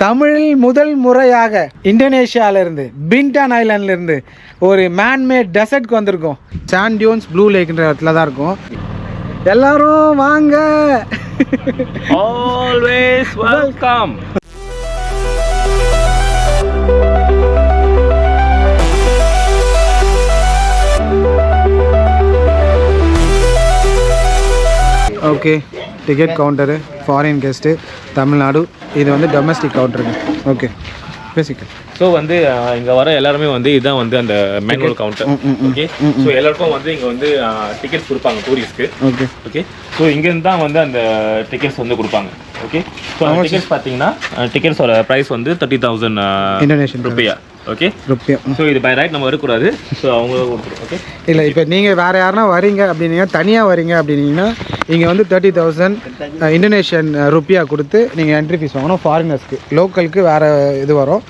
தமிழில் முதல் முறையாக இந்தோனேஷியாவிலிருந்து பின்டான் ஐலாண்ட்லேருந்து ஒரு மேன்மேட் டெசர்ட்க்கு வந்திருக்கோம். சாண்ட் டியூன்ஸ் ப்ளூ லேக்ன்ற இடத்துல தான் இருக்கும். எல்லாரும் வாங்க. Always welcome. Okay, ticket Gounder, foreign guest, Tamil Nadu. இது வந்து டொமஸ்டிக் கவுண்டருங்க. ஓகே, பேசிக்க. ஸோ வந்து இங்கே வர எல்லாருமே வந்து இதுதான் வந்து அந்த மேனுவல் கவுண்டர். ஓகே, ஸோ எல்லாருக்கும் வந்து இங்கே வந்து டிக்கெட்ஸ் கொடுப்பாங்க டூரிஸ்ட்க்கு. ஓகே ஓகே, ஸோ இங்கேருந்து தான் வந்து அந்த டிக்கெட்ஸ் வந்து கொடுப்பாங்க. ஓகே, ஸோ அந்த டிக்கெட்ஸ் பார்த்தீங்கன்னா டிக்கெட்ஸோட ப்ரைஸ் வந்து 30,000 இந்தோனேஷியன் ருப்பியா. ஓகே ருப்பியா. ஸோ இது பை ரைட் நம்ம வரக்கூடாது. ஸோ அவங்க கொடுத்துரும். ஓகே, இல்லை, இப்போ நீங்கள் வேறு யாருனா வரீங்க அப்படின்னீங்கன்னா, தனியாக வரீங்க அப்படின்னீங்கன்னா இங்கே வந்து 30,000 இந்தோனேஷியன் ருப்பியா கொடுத்து நீங்கள் என்ட்ரி ஃபீஸ் வாங்கணும். ஃபாரினர்ஸ்க்கு, லோக்கலுக்கு வேறு இது வரும்.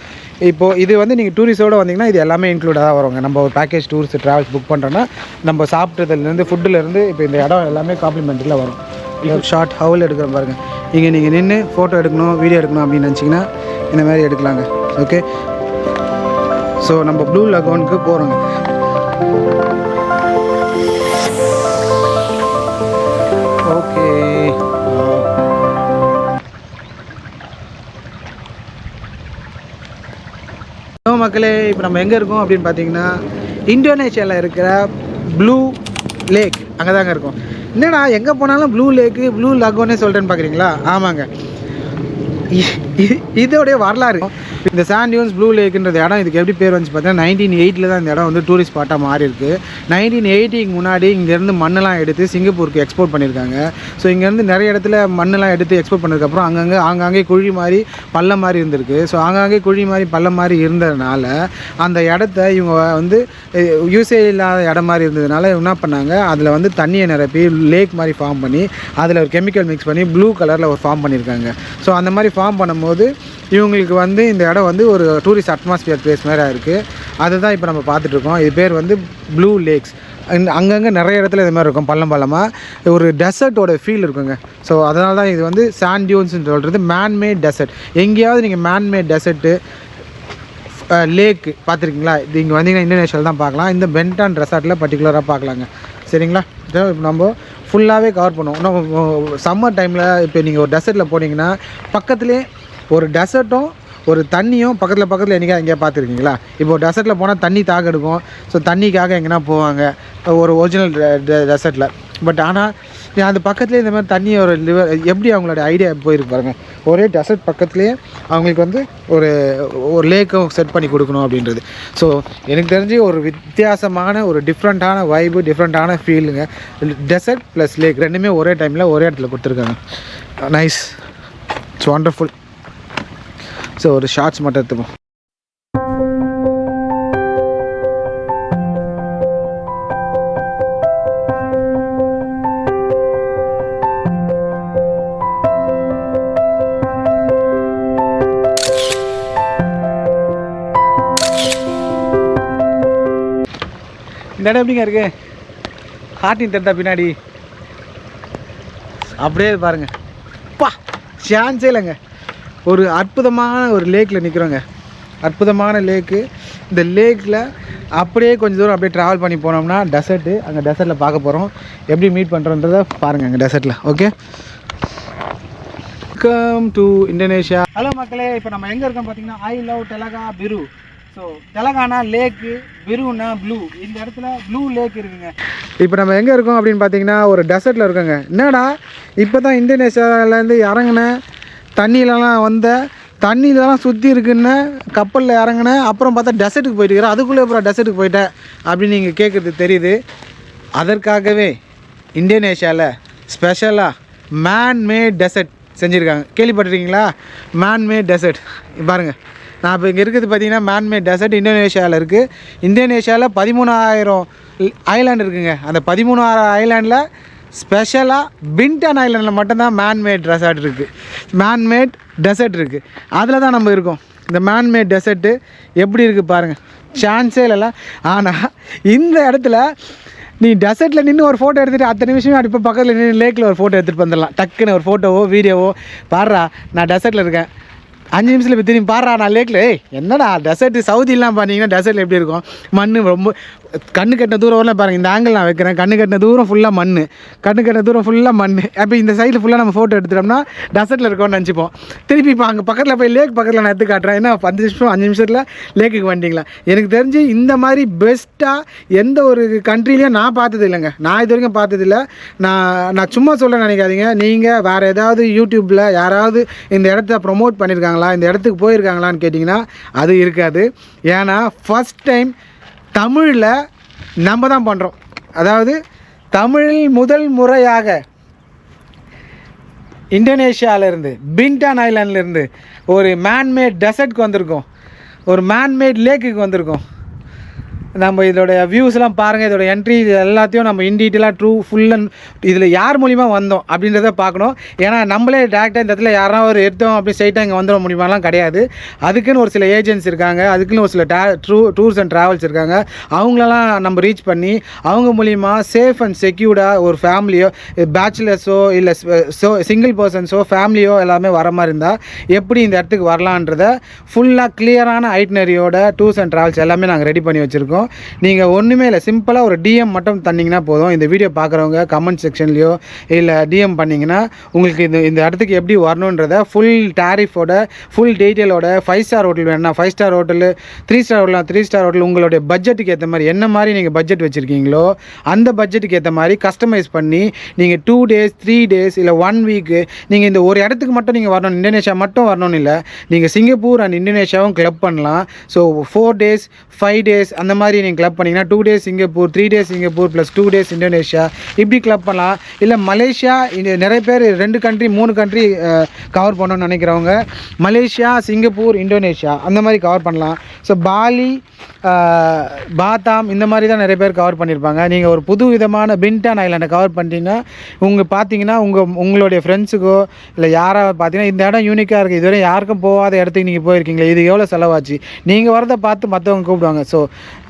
இப்போது இது வந்து நீங்கள் டூரிஸ்ட்டோடு வந்தீங்கன்னா இது எல்லாமே இன்க்ளூடாக தான் வருவாங்க. நம்ம ஒரு பேக்கேஜ் டூரிஸ்ட் ட்ராவல்ஸ் புக் பண்ணுறோன்னா நம்ம சாப்பிட்றதுலேருந்து ஃபுட்டுலேருந்து இப்போ இந்த இடம் எல்லாமே காம்ப்ளிமெண்ட்டில் வரும். ஷார்ட் ஹவுல் எடுக்கிற பாருங்கள். இங்கே நீங்கள் நின்று ஃபோட்டோ எடுக்கணும், வீடியோ எடுக்கணும் அப்படின்னு நினச்சிங்கன்னா இந்த மாதிரி எடுக்கலாங்க. ஓகே, ஸோ நம்ம ப்ளூ லகோனுக்கு போகிறோங்க. ஓகே, மக்களே, இப்போ நம்ம எங்கே இருக்கோம் அப்படின்னு பார்த்தீங்கன்னா இந்தோனேஷியாவில் இருக்கிற ப்ளூ லேக் அங்கே தாங்க இருக்கோம். என்னடா எங்கே போனாலும் ப்ளூ லேக்கு ப்ளூ லகோன்னே சொல்கிறேன்னு பார்க்குறீங்களா? ஆமாங்க, இதோடைய வரலாறு. இந்த சாண்ட் டியூன்ஸ் ப்ளூ லேக்குன்றது இடம் இதுக்கு எப்படி பேர் வந்துச்சு பார்த்தீங்கன்னா 1980 தான் இந்த இடம் வந்து டூரிஸ்ட் ஸ்பாட்டாக மாறி இருக்குது. 1980க்கு முன்னாடி இங்கேருந்து மண்ணெல்லாம் எடுத்து சிங்கப்பூருக்கு எக்ஸ்போர்ட் பண்ணியிருக்காங்க. ஸோ இங்கேருந்து நிறைய இடத்துல மண்ணெல்லாம் எடுத்து எக்ஸ்போர்ட் பண்ணதுக்கப்புறம் ஆங்காங்கே குழி மாதிரி பள்ளம் மாதிரி இருந்திருக்கு. ஸோ ஆங்காங்கே குழி மாதிரி பள்ளம் மாதிரி இருந்ததுனால அந்த இடத்த இவங்க வந்து யூஸே இல்லாத இடம் மாதிரி இருந்ததுனால என்ன பண்ணாங்க, அதில் வந்து தண்ணியை நிரப்பி லேக் மாதிரி ஃபார்ம் பண்ணி அதில் ஒரு கெமிக்கல் மிக்ஸ் பண்ணி ப்ளூ கலரில் ஒரு ஃபார்ம் பண்ணியிருக்காங்க. ஸோ அந்த மாதிரி ஃபார்ம் பண்ணும்போது இவங்களுக்கு வந்து இந்த இடம் வந்து ஒரு டூரிஸ்ட் அட்மாஸ்பியர் பிளேஸ் மாதிரி இருக்குது. அதுதான் இப்போ நம்ம பார்த்துட்ருக்கோம். இது பேர் வந்து ப்ளூ லேக்ஸ். அங்கங்கே நிறைய இடத்துல இது மாதிரி இருக்கும், பள்ளம் பள்ளமாக ஒரு டெசர்ட்டோட ஃபீல் இருக்குங்க. ஸோ அதனால தான் இது வந்து சாண்ட் டியூன்ஸ்னு சொல்கிறது மேன்மேட் டெசர்ட். எங்கேயாவது நீங்கள் மேன்மேட் டெசர்ட்டு லேக்கு பார்த்துருக்கீங்களா? இது இங்கே வந்தீங்கன்னா இந்தோனேஷியாவில் தான் பார்க்கலாம். இந்த பென்டான் ரெசார்ட்டில் பர்டிகுலராக பார்க்கலாங்க. சரிங்களா? இப்போ நம்ம ஃபுல்லாகவே கவர் பண்ணுவோம். இன்னும் சம்மர் டைமில் இப்போ நீங்கள் ஒரு டெசர்ட்டில் போனீங்கன்னா பக்கத்துலேயே ஒரு டெசர்ட்டும் ஒரு தண்ணியும் பக்கத்தில் என்றைக்கா எங்கேயா பார்த்துருக்கீங்களா? இப்போ டெசர்ட்டில் போனால் தண்ணி தாக எடுக்கும். ஸோ தண்ணிக்காக எங்கேனா போவாங்க ஒரு ஒரிஜினல் டெசர்ட்டில். பட் ஆனால் அந்த பக்கத்துலேயே இந்த மாதிரி தண்ணி ஒரு எப்படி அவங்களோட ஐடியா போயிருக்கு பாருங்கள். ஒரே டெசர்ட் பக்கத்துலேயே அவங்களுக்கு வந்து ஒரு லேக்கும் செட் பண்ணி கொடுக்கணும் அப்படின்றது. ஸோ எனக்கு தெரிஞ்சு ஒரு வித்தியாசமான ஒரு டிஃப்ரெண்ட்டான வைபு, டிஃப்ரெண்ட்டான ஃபீலுங்க. டெசர்ட் ப்ளஸ் லேக் ரெண்டுமே ஒரே டைமில் ஒரே இடத்துல கொடுத்துருக்காங்க. Nice, it's wonderful. ஸோ ஒரு ஷார்ட்ஸ் மட்டும் எடுத்துப்போம். இந்த இடம் எப்படிங்க இருக்கு? ஹார்ட்டின் தட்டா பின்னாடி அப்படியே பாருங்க. பா, சான்ஸே இல்லைங்க. ஒரு அற்புதமான ஒரு லேக்கில் நிற்கிறோங்க. அற்புதமான லேக்கு. இந்த லேக்கில் அப்படியே கொஞ்சம் தூரம் அப்படியே ட்ராவல் பண்ணி போனோம்னா டெசர்ட்டு. அங்கே டெசர்ட்டில் பார்க்க போகிறோம். எப்படி மீட் பண்ணுறோன்றதை பாருங்கள் அங்கே டெசர்ட்டில். Okay, welcome to Indonesia. Hello மக்களே, இப்போ நம்ம எங்கே இருக்கோம் பார்த்தீங்கன்னா I love Telaga Biru. So தெலங்கானா லேக்கு, பிருன்னா ப்ளூ. இந்த இடத்துல ப்ளூ லேக் இருக்குங்க. இப்போ நம்ம எங்கே இருக்கோம் அப்படின்னு பார்த்தீங்கன்னா ஒரு டெசர்ட்டில் இருக்கோங்க. என்னடா இப்போ தான் இந்தோனேஷியாவிலேருந்து இறங்கினேன், தண்ணியிலலாம் தண்ணியிலலாம் சுற்றி இருக்குன்னு கப்பலில் இறங்கினேன். அப்புறம் பார்த்தா டெசர்ட்டுக்கு போயிட்டு இருக்கிறேன். அதுக்குள்ளே அப்புறம் டெசர்ட்டுக்கு போயிட்டேன் அப்படின்னு நீங்கள் கேட்குறது தெரியுது. அதற்காகவே இந்தோனேஷியாவில் ஸ்பெஷலாக மேன்மேட் டெசர்ட் செஞ்சுருக்காங்க. கேள்விப்பட்டிருக்கீங்களா? மேன்மேட் டெசர்ட் பாருங்கள். நான் இப்போ இங்கே இருக்கிறது பார்த்தீங்கன்னா மேன்மேட் டெசர்ட் இந்தோனேஷியாவில் இருக்குது. இந்தோனேஷியாவில் 13,000 ஐலாண்ட் இருக்குங்க. அந்த 13,000 ஐலாண்டில் ஸ்பெஷலாக பின்டான் ஐலாண்டில் மட்டும்தான் மேன்மேட் ரெசார்ட் இருக்குது, மேன்மேட் டெசர்ட் இருக்குது. அதில் தான் நம்ம இருக்கோம். இந்த மேன்மேட் டெசர்ட்டு எப்படி இருக்குது பாருங்கள், சான்ஸே இல்லைல்ல. ஆனால் இந்த இடத்துல நீ டெசர்ட்டில் நின்று ஒரு ஃபோட்டோ எடுத்துகிட்டு அத்தனை நிமிஷமே அப்படி இப்போ பக்கத்தில் நின்று லேக்கில் ஒரு ஃபோட்டோ எடுத்துகிட்டு வந்துடலாம். டக்குன்னு ஒரு ஃபோட்டோவோ வீடியோவோ பாடுறா நான் டெசர்ட்டில் இருக்கேன் 5 நிமிஷத்தில் இப்போ திரும்பி பாடுறா நான் லேக்கில் என்னடா டெசர்ட் சவுதிலாம் பார்த்தீங்கன்னா டெசர்ட்டில் எப்படி இருக்கும் மண் ரொம்ப கண்ணு கட்டின தூரம் வரலாம் பாருங்கள். இந்த ஆங்கிள் நான் வைக்கிறேன், கண்ணு கட்டின தூரம் ஃபுல்லாக மண், கண்ணு கட்டின தூரம் ஃபுல்லாக மண். அப்போ இந்த சைடில் ஃபுல்லாக நம்ம ஃபோட்டோ எடுத்துட்டோம்னா டெசர்ட்டில் இருக்கோம்னு நினச்சிப்போம். திருப்பி இப்போ அங்கே பக்கத்தில் போய் லேக் பக்கத்தில் நான் எடுத்து காட்டுறேன். ஏன்னா 5 நிமிஷத்தில் லேக்குக்கு வந்துட்டிங்களா. எனக்கு தெரிஞ்சு இந்த மாதிரி பெஸ்ட்டாக எந்த ஒரு கண்ட்ரிலையும் நான் பார்த்தது இல்லைங்க. நான் இது வரைக்கும் பார்த்ததில்லை. நான் சும்மா சொல்ல நினைக்காதீங்க. நீங்கள் வேறு ஏதாவது யூடியூப்பில் யாராவது இந்த இடத்த ப்ரொமோட் பண்ணியிருக்காங்களா, இந்த இடத்துக்கு போயிருக்காங்களான்னு கேட்டிங்கன்னா அது இருக்காது. ஏன்னா ஃபஸ்ட் டைம் தமிழில் நம்ம தான் பண்ணுறோம். அதாவது தமிழில் முதல் முறையாக இந்தோனேஷியாவிலேருந்து பின்டான் ஐலாண்ட்லேருந்து ஒரு மேன்மேட் டெசர்ட்க்கு வந்திருக்கோம், ஒரு மேன்மேட் லேக்குக்கு வந்திருக்கோம். நம்ம இதோடைய வியூஸ்லாம் பாருங்கள், இதோட என்ட்ரி இது எல்லாத்தையும் நம்ம இன் டீட்டெயிலாக ட்ரூ ஃபுல் அண்ட் இதில் யார் மூலிமா வந்தோம் அப்படின்றத பார்க்கணும். ஏன்னா நம்மளே டேரெக்டாக இந்த இடத்துல யாராவது ஒரு எடுத்தோம் அப்படி ஸ்ட்ரைட்டாக இங்கே வந்துட முடியுமாலாம் கிடையாது. அதுக்குன்னு ஒரு சில ஏஜென்ட்ஸ் இருக்காங்க, அதுக்குன்னு ஒரு சில டூர்ஸ் அண்ட் ட்ராவல்ஸ் இருக்காங்க. அவங்களெல்லாம் நம்ம ரீச் பண்ணி அவங்க மூலிமா சேஃப் அண்ட் செக்யூர்டாக ஒரு ஃபேமிலியோ பேச்சுலர்ஸோ இல்லை சிங்கிள் பர்சன்ஸோ ஃபேமிலியோ எல்லாமே வர மாதிரி இருந்தால் எப்படி இந்த இடத்துக்கு வரலான்றத ஃபுல்லாக கிளியரான ஐட்னரியோட டூர்ஸ் அண்ட் ட்ராவல்ஸ் எல்லாமே நாங்கள் ரெடி பண்ணி வச்சுருக்கோம். நீங்கள் ஒன்றுமே இல்லை, சிம்பிளாக ஒரு டிஎம் மட்டும் தந்தீங்கன்னா போதும். இந்த வீடியோ பார்க்குறவங்க கமெண்ட் செக்ஷன்லையோ இல்லை டிஎம் பண்ணிங்கன்னா உங்களுக்கு இந்த இடத்துக்கு எப்படி வரணுன்றத ஃபுல் டேரிஃபோட ஃபுல் டீட்டெயிலோட 5 ஸ்டார் ஹோட்டல் வேணும்னா 5 star hotel, 3 star hotel 3 star hotel உங்களுடைய பட்ஜெட்டுக்கு ஏற்ற மாதிரி என்ன மாதிரி நீங்கள் பட்ஜெட் வச்சுருக்கீங்களோ அந்த பட்ஜெட்டுக்கு ஏற்ற மாதிரி கஸ்டமைஸ் பண்ணி நீங்கள் 2 days 3 days இல்லை 1 week நீங்கள் இந்த ஒரு இடத்துக்கு மட்டும் நீங்கள் வரணும், இந்தோனேஷியா மட்டும் வரணும்னு இல்லை, நீங்கள் சிங்கப்பூர் அண்ட் இந்தோனேஷியாவும் கிளப் பண்ணலாம். ஸோ 4 days 5 days அந்த மாதிரி நீங்கள் கிளப் பண்ணிங்கன்னா 2 days Singapore, 3 days Singapore plus 2 days Indonesia இப்படி கிளப் பண்ணலாம். இல்லை மலேசியா, நிறைய பேர் 2 country 3 country கவர் பண்ணணும்னு நினைக்கிறவங்க மலேசியா, சிங்கப்பூர், இந்தோனேஷியா அந்த மாதிரி கவர் பண்ணலாம். ஸோ பாலி, பாத்தாம் இந்த மாதிரி தான் நிறைய பேர் கவர் பண்ணியிருப்பாங்க. நீங்கள் ஒரு புது விதமான பின்டான் ஐலாண்டை கவர் பண்ணிட்டீங்கன்னா பார்த்தீங்கன்னா உங்களுடைய ஃப்ரெண்ட்ஸுக்கோ இல்லை யாராவது பார்த்தீங்கன்னா இந்த இடம் யூனிக்காக இருக்குது, இதுவரை யாருக்கும் போகாத இடத்துக்கு நீங்கள் போயிருக்கீங்களே, இது எவ்வளோ செலவாச்சு, நீங்கள் வரதை பார்த்து மற்றவங்க கூப்பிடுவாங்க. ஸோ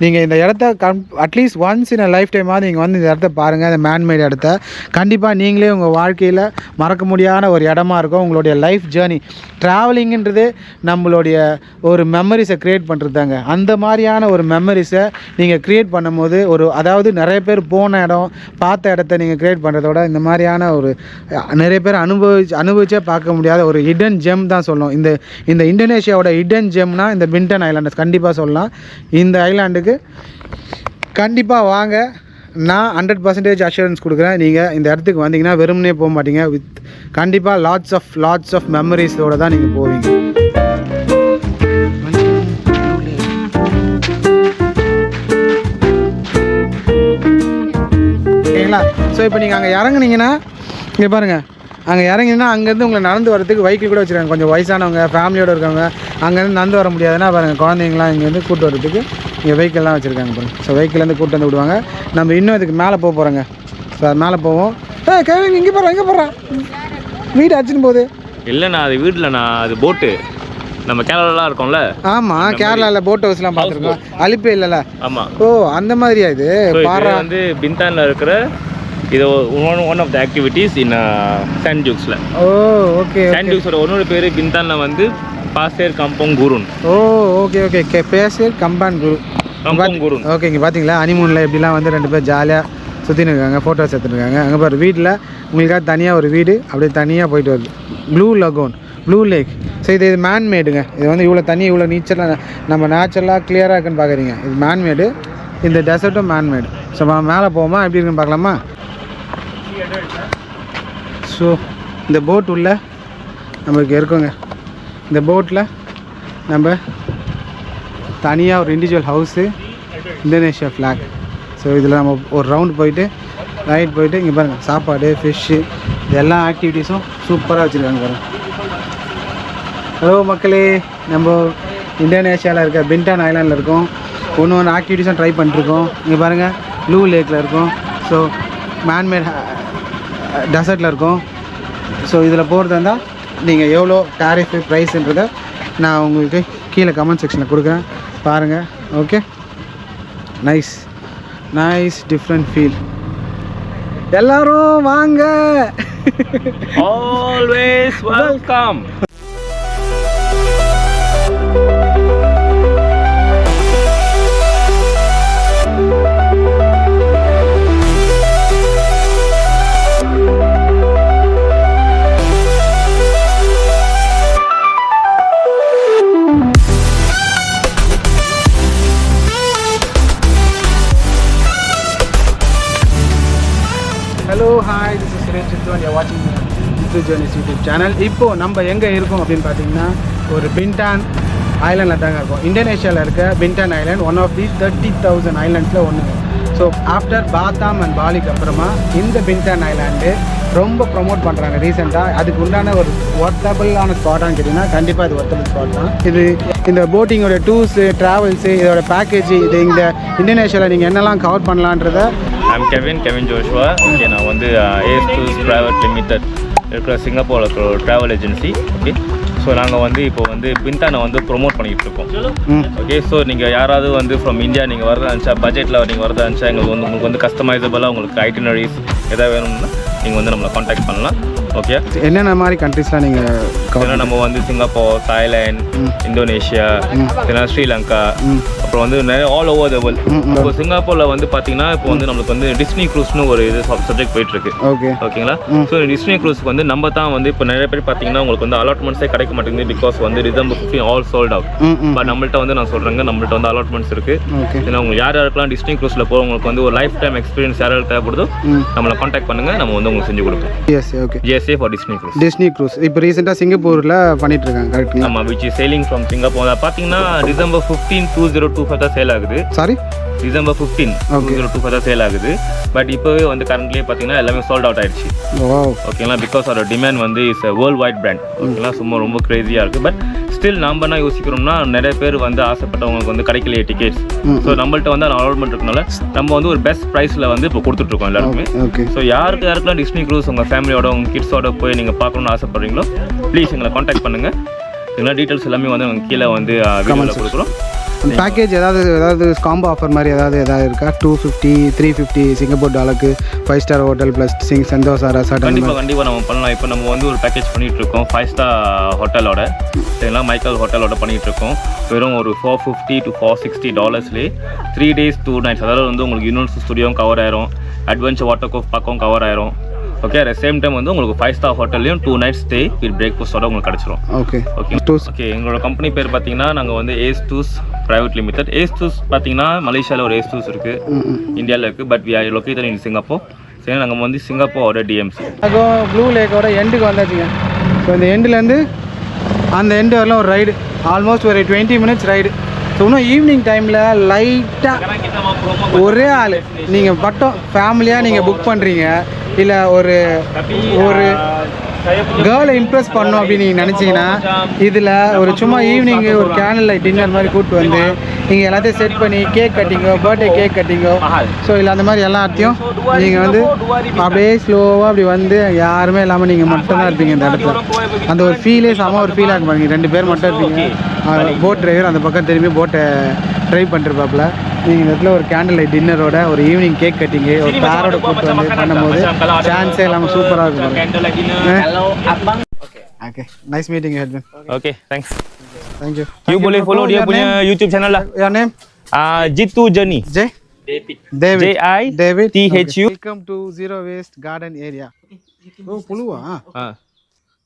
நீங்கள் இந்த இடத்த atleast once in a life டைமாவது நீங்கள் வந்து இந்த இடத்த பாருங்கள். அந்த மேன்மேட் இடத்த கண்டிப்பாக நீங்களே உங்கள் வாழ்க்கையில் மறக்க முடியாத ஒரு இடமா இருக்கும். உங்களுடைய லைஃப் ஜேர்னி ட்ராவலிங்கிறது நம்மளுடைய ஒரு மெமரிஸை க்ரியேட் பண்ணுறது தாங்க. அந்த மாதிரியான ஒரு மெமரிஸை நீங்கள் க்ரியேட் பண்ணும்போது அதாவது நிறைய பேர் போன இடம் பார்த்த இடத்த நீங்கள் க்ரியேட் பண்ணுறதோட இந்த மாதிரியான ஒரு நிறைய பேர் அனுபவிச்சே பார்க்க முடியாத ஒரு ஹிடன் ஜெம் தான் சொல்லணும். இந்த இந்தோனேஷியாவோட ஹிடன் ஜெம்னா இந்த பின்டான் ஐலாண்டை கண்டிப்பாக சொல்லலாம். இந்த ஐலாண்டுக்கு கண்டிப்பாக வாங்க. நான் 100% அஷூரன்ஸ் கொடுக்குறேன். நீங்கள் இந்த இடத்துக்கு வந்தீங்கன்னா வெறுமனே போக மாட்டீங்க, வித் கண்டிப்பாக லாட்ஸ் ஆஃப் மெமரிஸோடு தான் நீங்கள் போவீங்க. ஓகேங்களா? ஸோ இப்போ நீங்கள் அங்கே இறங்குனீங்கன்னா இங்கே பாருங்கள், அங்கே இறங்கினா அங்கேருந்து உங்களை நடந்து வரதுக்கு வெஹிக்கிள் கூட வச்சுருக்காங்க. கொஞ்சம் வயசானவங்க ஃபேமிலியோடு இருக்கவங்க அங்கேருந்து நடந்து வர முடியாதுன்னா பாருங்கள், குழந்தைங்களாம் இங்கேருந்து கூப்பிட்டு வரதுக்கு இங்கே வெஹிக்கிள்லாம் வச்சுருக்காங்க பாருங்கள். ஸோ வெஹிக்கிள்லேருந்து கூப்பிட்டு வந்து விடுவாங்க. நம்ம இன்னும் இதுக்கு மேலே போகிறோங்க. ஸோ அது மேலே போவோம். கேவிங் இங்கே போகிறோம் வீடு அடிச்சுன்னு போகுது. இல்லைண்ணா அது வீட்டில்ண்ணா, அது போட்டு நம்ம கேரளாலாம் இருக்கோம்ல. ஆமாம், கேரளாவில் போட் ஹவுஸ்லாம் பார்த்துருக்கோம். அலிப்பே இல்லைல்ல? ஆமாம். ஓ அந்த மாதிரியா இது? பாரா வந்து பின்டானில் இருக்கிற இது one of the activities in sand டியூக்ஸில். Oh okay. சாண்ட் டியூக்ஸோட இன்னொரு பேர் பின்டானில் வந்து பாசேர் கம்போங் குருன். Oh okay okay. பேசேர் கம்பான் குருன். ஓகே. இங்கே பார்த்தீங்களா ஹனிமூனில் எப்படிலாம் வந்து 2 பேர் ஜாலியாக சுற்றின்னு இருக்காங்க, ஃபோட்டோஸ் எடுத்துருக்காங்க. அங்கே பாரு வீட்டில் உங்களுக்காக தனியாக ஒரு வீடு அப்படியே தனியாக போயிட்டு வருது. ப்ளூ லேக். ஸோ இது மேன்மேடுங்க. இது வந்து இவ்வளோ தண்ணி இவ்வளோ நீச்சலாக நம்ம நேச்சுரலாக கிளியராக இருக்குன்னு பார்க்குறீங்க. இது மேன்மேடு, இந்த டெசர்ட்டும் மேன்மேடு. ஸோ மேலே போவோமா எப்படி இருக்குன்னு பார்க்கலாமா? ஸோ இந்த போட் உள்ள நம்மளுக்கு இருக்குங்க. இந்த போட்டில் நம்ம தனியாக ஒரு individual house, Indonesia flag. So இதில் நம்ம ஒரு ரவுண்ட் போயிட்டு ரைட் போயிட்டு இங்கே பாருங்கள் சாப்பாடு, ஃபிஷ்ஷு, இது எல்லா ஆக்டிவிட்டீஸும் சூப்பராக வச்சுருக்காங்க பாருங்கள். ஹலோ மக்களே, நம்ம இந்தோனேஷியாவில் இருக்க பின்டான் ஐலாண்டில் இருக்கோம். ஒன்று ஆக்டிவிட்டீஸும் ட்ரை பண்ணிட்டுருக்கோம். இங்கே பாருங்கள் ப்ளூ லேக்கில் இருக்கோம். ஸோ மேன்மேட் டெசர்ட்டில் இருக்கும். ஸோ இதில் போகிறதா இருந்தால் நீங்கள் எவ்வளோ டாரிஃபு ப்ரைஸுன்றதை நான் உங்களுக்கு கீழே கமெண்ட் செக்ஷனில் கொடுக்குறேன், பாருங்கள். Okay, nice different feel. எல்லாரும் வாங்க. Always welcome. everyone, you're watching Jithu Journeys YouTube channel. இப்போ நம்ம எங்கே இருக்கோம் அப்படின்னு பார்த்தீங்கன்னா ஒரு பின்டான் ஐலாண்டில் தாங்க இருக்கும். இந்தோனேஷியாவில் இருக்க பின்டான் ஐலாண்ட் ஒன் ஆஃப் தி 30,000 ஐலாண்ட்ஸில் ஒன்று. ஸோ ஆஃப்டர் பாத்தாம் அண்ட் பாலிக்கு அப்புறமா இந்த பின்டான் ஐலாண்டு ரொம்ப ப்ரொமோட் பண்ணுறாங்க ரீசெண்டாக. அதுக்கு உண்டான ஒரு ஒர்த்தபிளான ஸ்பாட்டான்னு கேட்டிங்கன்னா கண்டிப்பாக இது ஒர்த்தபிள் ஸ்பாட் தான். இது இந்த போட்டிங்கோட டூர்ஸு ட்ராவல்ஸு இதோட பேக்கேஜ் இது இந்த இந்தோனேஷியாவில் நீங்கள் என்னெல்லாம் cover பண்ணலான்றத I'm Kevin Joshua. Okay, நான் வந்து AS Tours Private Limited இருக்கிற சிங்கப்பூரில் இருக்கிற ஒரு ட்ராவல் ஏஜென்சி. ஓகே, ஸோ நாங்கள் வந்து இப்போ வந்து பின்டானை வந்து ப்ரொமோட் பண்ணிகிட்டு இருக்கோம். ஓகே, ஸோ நீங்கள் யாராவது வந்து ஃப்ரம் இந்தியா நீங்கள் வரதா இருந்துச்சா, பட்ஜெட்டில் நீங்கள் வரதா இருந்துச்சா, உங்களுக்கு வந்து கஸ்டமைசபிளாக உங்களுக்கு ஐட்டினரிஸ் எதாவது வேணும்னா நீங்கள் வந்து நம்மளை காண்டாக்ட் பண்ணலாம். ஓகே, என்னென்ன மாதிரி கண்ட்ரீஸ்லாம் நீங்கள் நம்ம வந்து சிங்கப்பூர், தாய்லாந்து, இந்தோனேஷியா, ஸ்ரீலங்கா, அப்புறம் வந்து நிறைய ஆல் ஓவர் த வேர்ல்ட். இப்போ சிங்கப்பூரில் வந்து பார்த்தீங்கன்னா இப்போ வந்து நம்மளுக்கு வந்து டிஸ்னி க்ரூஸ்னு ஒரு இது சப்ஜெக்ட் போயிட்டுருக்கு. ஓகேங்களா? ஸோ டிஸ்னி க்ரூஸ்க்கு வந்து நம்ம தான் வந்து இப்போ நிறைய பேர் பார்த்தீங்கன்னா உங்களுக்கு வந்து அலாட்மெண்ட்ஸே கிடைக்க மாட்டேங்குது. பிகாஸ் வந்து December 15 all sold out. But நம்மள்ட்ட வந்து நான் சொல்கிறேங்க, நம்மள்ட்ட வந்து அலாட்மெண்ட்ஸ் இருக்குது. ஏன்னா உங்களுக்கு யாருக்கெல்லாம் டிஸ்னி க்ரூஸில் போகிறவங்களுக்கு வந்து ஒரு லைஃப் டைம் எக்ஸ்பீரியன்ஸ் யாராவது தேவைப்படுதோ நம்மளை காண்டாக்ட் பண்ணுங்கள், நம்ம வந்து உங்களுக்கு செஞ்சு கொடுப்போம். GSA for Disney Cruise. இப்போ ரீசெண்டாக சிங்கப்பூரில் பண்ணிட்டு இருக்காங்க. கரெக்ட்? ஆமாம், which is sailing from Singapore. பார்த்தீங்கன்னா December 15, 2025 தான் சேல் ஆகுது. சாரி, December 15, 2025 தான் சேல் ஆகுது. பட் இப்போவே வந்து கரண்ட்லேயே பார்த்தீங்கன்னா எல்லாமே சோல்ட் அவுட் ஆயிடுச்சு. ஓகேங்களா? பிகாஸ் அதோட டிமாண்ட் வந்து இஸ் வேர்ல்ட் வைட் பிராண்ட். ஓகேங்களா? சும்மா ரொம்ப க்ரேஸியாக இருக்குது. பட் ஸ்டில் நம்ம என்ன யோசிக்கிறோம்னா நிறைய பேர் வந்து ஆசைப்பட்டவங்களுக்கு வந்து கிடைக்கலையே டிக்கெட்ஸ். ஸோ நம்மள்ட்ட வந்து அலாட்மெண்ட் இருக்கனால நம்ம வந்து ஒரு பெஸ்ட் ப்ரைஸில் வந்து இப்போ கொடுத்துட்ருக்கோம் எல்லாருமே. ஸோ யாருக்கெல்லாம் டிஸ்னி க்ரூஸ் உங்கள் ஃபேமிலியோட உங்கள் கிட்ஸோட போய் நீங்கள் பார்க்கணுன்னு ஆசைப்படுறீங்களோ ப்ளீஸ் எங்களை காண்டாக்ட் பண்ணுங்கள். இதெல்லாம் டீட்டெயில்ஸ் எல்லாமே வந்து நாங்கள் கீழே வந்து வீடியோவில் கொடுக்குறோம். பேக்கேஜ் ஏதாவது காம்போ ஆஃபர் மாதிரி ஏதாவது இருக்கா? 250, 350 சிங்கப்பூர் டாலருக்கு 5 star hotel plus Santosha resort. கண்டிப்பாக நம்ம பண்ணலாம். இப்போ நம்ம வந்து ஒரு பேக்கேஜ் பண்ணிகிட்டு இருக்கோம் 5 ஸ்டார் ஹோட்டலோட. சரிங்களா? மைக்கேல் ஹோட்டலோட பண்ணிகிட்டு இருக்கோம். வெறும் ஒரு $450 to $460 3 days 2 nights. அதாவது வந்து உங்களுக்கு யூனிவர்சல் ஸ்டுடியோவும் கவர் ஆயிரும், அட்வென்ச்சர் வாட்டர் கோஃப் பக்கம் கவர் ஆயிரும். ஓகே, அட் சேம் டைம் வந்து உங்களுக்கு 5 ஸ்டார் ஹோட்டல்லையும் 2 nights ஸ்டே வித் பிரேக்ஃபாஸ்ட்டோட உங்களுக்கு கிடச்சிரும். ஓகே, எங்களோட கம்பெனி பேர் பார்த்தீங்கன்னா நாங்கள் வந்து AS Tours Private Limited. AS Tours பார்த்தீங்கன்னா மலேசியாவில் ஒரு AS Tours இருக்குது, இந்தியாவில் இருக்குது. But we are located in Singapore. சரி, நாங்கள் வந்து சிங்கப்பூரோட DMC. ப்ளூ லேக்கோட எண்டுக்கு வந்தாச்சுங்க. ஸோ இந்த எண்டுலேருந்து அந்த எண்டு வரலாம் ஒரு ரைடு, ஆல்மோஸ்ட் ஒரு 20 minutes ரைடு. ஸோ இன்னும் ஈவினிங் டைமில் லைட்டாக ஒரே ஆள் நீங்கள் மட்டும் ஃபேமிலியாக நீங்கள் புக் பண்ணுறீங்க, இல்லை ஒரு கேர்ளை இம்ப்ரெஸ் பண்ணோம் அப்படின்னு நீங்கள் நினச்சிங்கன்னா இதில் ஒரு சும்மா ஈவினிங்கு ஒரு கேண்டில் லைட் டின்னர் மாதிரி கூப்பிட்டு வந்து நீங்கள் எல்லாத்தையும் செட் பண்ணி கேக் கட்டிங்கோ, பர்த்டே கேக் கட்டிங்கோ, ஸோ இல்லை அந்த மாதிரி எல்லாத்தையும் நீங்கள் வந்து அப்படியே ஸ்லோவாக அப்படி வந்து யாருமே இல்லாமல் நீங்கள் மட்டும்தான் இருப்பீங்க இந்த இடத்துல. அந்த ஒரு ஃபீலே செம ஒரு ஃபீலாக இருக்கும் பாருங்க. 2 பேர் மட்டும் இருப்பீங்க. போட் டிரைவர் அந்த பக்கம் திரும்பி போட்டை ட்ரைவ் பண்ணிருப்பாப்புல. நீங்கள் இந்த இடத்துல ஒரு கேண்டில் லைட் டின்னரோட ஒரு ஈவினிங் கேக் கட்டிங்கு ஒரு காரோட கூப்பிட்டு வந்து பண்ணும்போது சான்ஸே இல்லாமல் சூப்பராக இருக்கும். Okay, nice meeting you husband. Okay, thanks. Thank you. You boleh follow dia punya YouTube channel lah. Your name? Jithu Journey. David. JITHU. Welcome to Zero Waste Garden Area. ஓ, புழுவா?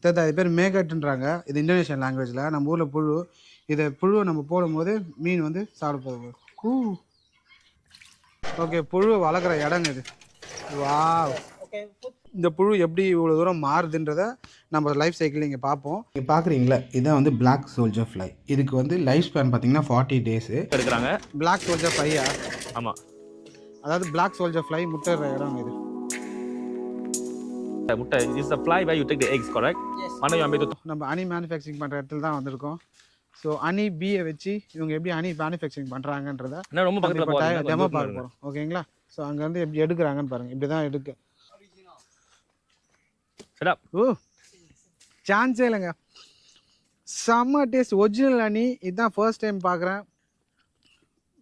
இது பேர் மேகட்ன்றாங்க. இது இந்தோனேஷியன் லாங்குவேஜில். நம்ம ஊரில் புழு. இதை புழுவை நம்ம போடும்போது மீன் வந்து சாப்பிட போகுது. ஓகே, புழு வளர்க்குற இடங்க இது. வாவ், இந்த புழு எப்படி இவ்வளோ தூரம் மாறுதுன்றதை நம்ம லைஃப் சைக்கிள் இங்கே பார்ப்போம். நீங்கள் பார்க்குறீங்களா, இதுதான் வந்து பிளாக் சோல்ஜர் ஃப்ளை. இதுக்கு வந்து லைஃப் ஸ்பேன் பார்த்தீங்கன்னா 40 days எடுக்கிறாங்க. பிளாக் சோல்ஜர் ஃப்ளையா? ஆமாம், அதாவது பிளாக் சோல்ஜர் ஃப்ளை முட்டைற இடம் இது. முட்டை is a fly where you take the eggs, correct? Yes. mana you ambil tu? நம்ம ஹனி மேனுஃபேக்சரிங் பண்ணுற இடத்துல தான் வந்திருக்கோம். ஸோ ஹனி பீயை வச்சு இவங்க எப்படி ஹனி மேனுஃபேக்சரிங் பண்ணுறாங்கன்றத ரொம்ப பக்கத்தில் டெமோ பார்க்க போகிறோம். ஓகேங்களா? ஸோ அங்கே வந்து எப்படி எடுக்கிறாங்கன்னு பாருங்கள். இப்படி தான் எடுக்க. ஓ, சான்ஸே இல்லைங்க, செம்ம டேஸ்ட். ஒரிஜினல் ஹனி இதுதான் ஃபர்ஸ்ட் டைம் பார்க்குறேன்.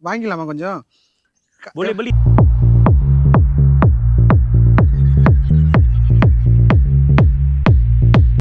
வாங்கிக்கலாமா கொஞ்சம்?